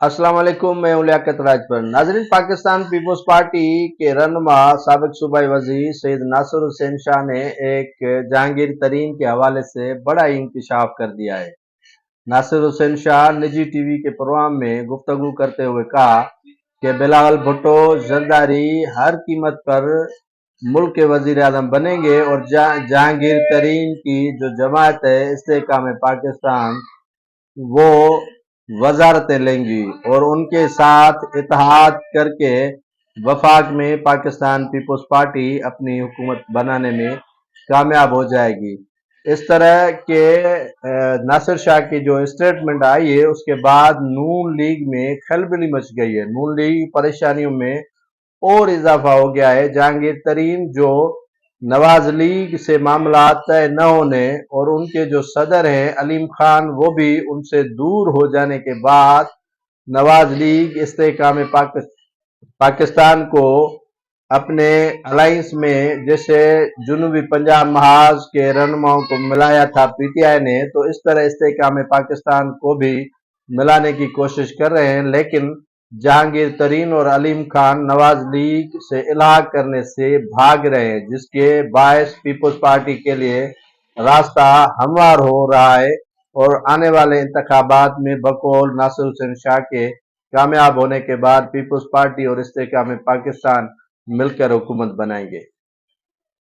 अस्सलाम वालेकुम, मैं हूं लियाकत राजपर। नाजरीन, पाकिस्तान पीपल्स पार्टी के रहनुमा साबिक सूबाई वजीर सैयद नासिर हुसैन शाह ने एक जहांगीर तरीन के हवाले से बड़ा ही इंकशाफ कर दिया है। नासिर हुसैन शाह निजी टीवी के प्रोग्राम में गुफ्तगू करते हुए कहा कि बिलावल भुट्टो जरदारी हर कीमत पर मुल्क के वजीर आजम बनेंगे और जहांगीर तरीन की जो जमात है इस्तेहकाम पाकिस्तान वो वजारतें लेंगी और उनके साथ इत्तेहाद करके वफाक में पाकिस्तान पीपल्स पार्टी अपनी हुकूमत बनाने में कामयाब हो जाएगी। इस तरह के नासिर शाह की जो स्टेटमेंट आई है उसके बाद नून लीग में खलबली मच गई है। नून लीग परेशानियों में और इजाफा हो गया है। जहांगीर तरीन जो नवाज लीग से मामला तय न होने और उनके जो सदर हैं अलीम खान वो भी उनसे दूर हो जाने के बाद नवाज लीग इस्तेहकाम पाकिस्तान को अपने अलायंस में जैसे जुनूबी पंजाब महाज के रहनुमाओं को मिलाया था पीटीआई ने, तो इस तरह इस्तेहकाम पाकिस्तान को भी मिलाने की कोशिश कर रहे हैं। लेकिन जहांगीर तरीन और अलीम खान नवाज लीग से इलाहा करने से भाग रहे हैं, जिसके बायस पीपल्स पार्टी के लिए रास्ता हमवार हो रहा है और आने वाले इंतखाबात में बकौल नासिर हुसैन शाह के कामयाब होने के बाद पीपल्स पार्टी और इस्तेहकाम पाकिस्तान मिलकर हुकूमत बनाएंगे।